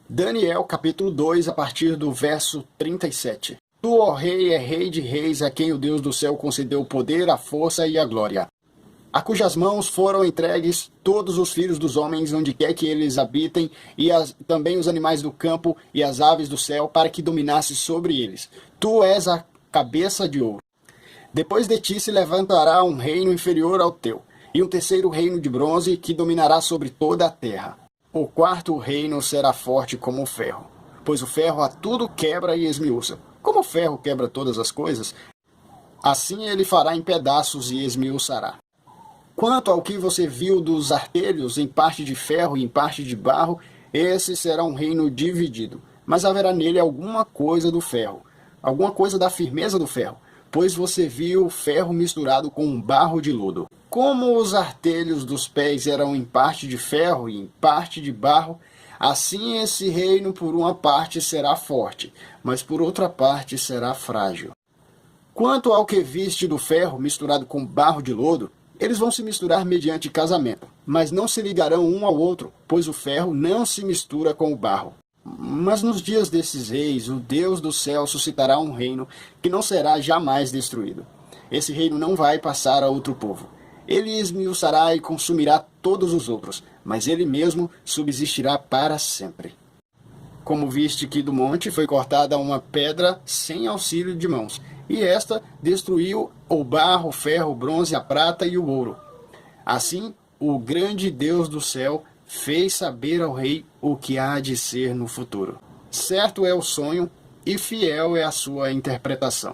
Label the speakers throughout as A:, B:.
A: Daniel, capítulo 2, a partir do verso 37. Tu, ó rei, é rei de reis, a quem o Deus do céu concedeu o poder, a força e a glória, a cujas mãos foram entregues todos os filhos dos homens, onde quer que eles habitem, e também os animais do campo e as aves do céu, para que dominasse sobre eles. Tu és a cabeça de ouro. Depois de ti se levantará um reino inferior ao teu, e um terceiro reino de bronze, que dominará sobre toda a terra. O quarto reino será forte como o ferro, pois o ferro a tudo quebra e esmiuça. Como o ferro quebra todas as coisas, assim ele fará em pedaços e esmiuçará. Quanto ao que você viu dos artelhos, em parte de ferro e em parte de barro, esse será um reino dividido. Mas haverá nele alguma coisa do ferro, alguma coisa da firmeza do ferro, pois você viu o ferro misturado com um barro de lodo. Como os artelhos dos pés eram em parte de ferro e em parte de barro, assim esse reino por uma parte será forte, mas por outra parte será frágil. Quanto ao que viste do ferro misturado com barro de lodo, eles vão se misturar mediante casamento, mas não se ligarão um ao outro, pois o ferro não se mistura com o barro. Mas nos dias desses reis, o Deus do céu suscitará um reino que não será jamais destruído. Esse reino não vai passar a outro povo. Ele esmiuçará e consumirá todos os outros, mas ele mesmo subsistirá para sempre. Como viste que do monte foi cortada uma pedra sem auxílio de mãos, e esta destruiu o barro, o ferro, o bronze, a prata e o ouro. Assim, o grande Deus do céu fez saber ao rei o que há de ser no futuro. Certo é o sonho e fiel é a sua interpretação.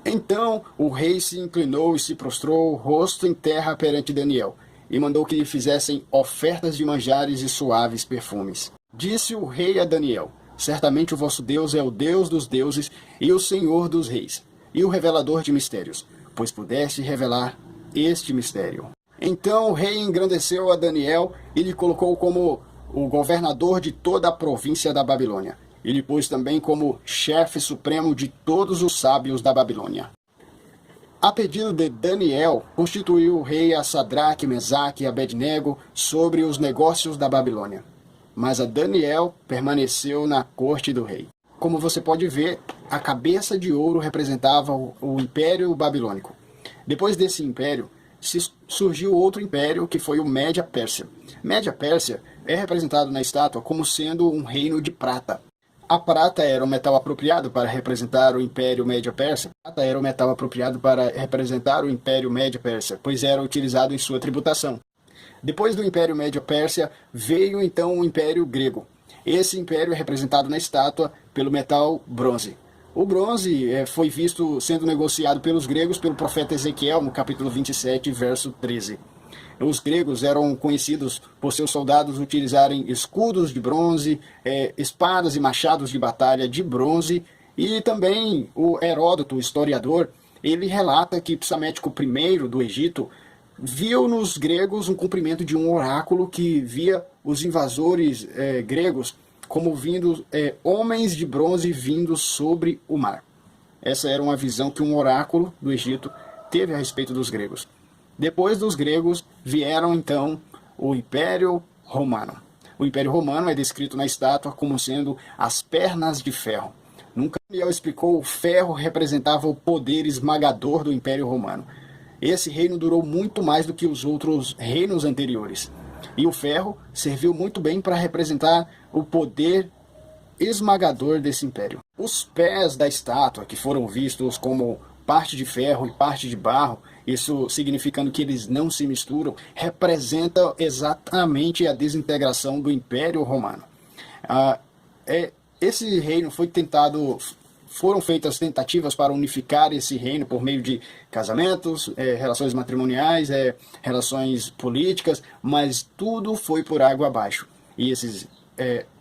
A: Então o rei se inclinou e se prostrou, o rosto em terra perante Daniel, e mandou que lhe fizessem ofertas de manjares e suaves perfumes. Disse o rei a Daniel: certamente o vosso Deus é o Deus dos deuses e o Senhor dos reis, e o revelador de mistérios, pois pudeste revelar este mistério. Então o rei engrandeceu a Daniel e lhe colocou como o governador de toda a província da Babilônia. E lhe pôs também como chefe supremo de todos os sábios da Babilônia. A pedido de Daniel, constituiu o rei a Sadraque, Mesaque e Abednego sobre os negócios da Babilônia. Mas a Daniel permaneceu na corte do rei. Como você pode ver, a cabeça de ouro representava o Império Babilônico. Depois desse império, surgiu outro império, que foi o Média-Pérsia. Média-Pérsia é representado na estátua como sendo um reino de prata. A prata era o metal apropriado para representar o Império Médio-Persa. A prata era o metal apropriado para representar o Império Médio-Persa, pois era utilizado em sua tributação. Depois do Império Médio-Pérsia, veio então o Império Grego. Esse império é representado na estátua pelo metal bronze. O bronze foi visto sendo negociado pelos gregos pelo profeta Ezequiel, no capítulo 27, verso 13. Os gregos eram conhecidos por seus soldados utilizarem escudos de bronze, espadas e machados de batalha de bronze, e também o Heródoto, o historiador, ele relata que Psamético I do Egito viu nos gregos um cumprimento de um oráculo que via os invasores gregos como vindo homens de bronze vindo sobre o mar. Essa era uma visão que um oráculo do Egito teve a respeito dos gregos. Depois dos gregos vieram então o Império Romano. O Império Romano é descrito na estátua como sendo as pernas de ferro. Nunca Daniel explicou, o ferro representava o poder esmagador do Império Romano. Esse reino durou muito mais do que os outros reinos anteriores. E o ferro serviu muito bem para representar o poder esmagador desse império. Os pés da estátua, que foram vistos como parte de ferro e parte de barro, isso significando que eles não se misturam, representa exatamente a desintegração do Império Romano. Esse reino foram feitas tentativas para unificar esse reino por meio de casamentos, relações matrimoniais, relações políticas, mas tudo foi por água abaixo. E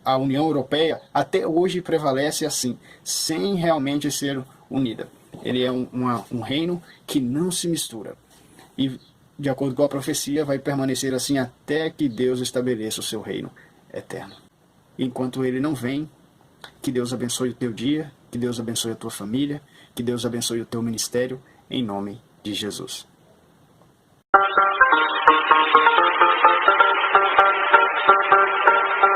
A: a União Europeia até hoje prevalece assim, sem realmente ser unida. Ele é um reino que não se mistura. E, de acordo com a profecia, vai permanecer assim até que Deus estabeleça o seu reino eterno. Enquanto ele não vem, que Deus abençoe o teu dia, que Deus abençoe a tua família, que Deus abençoe o teu ministério, em nome de Jesus.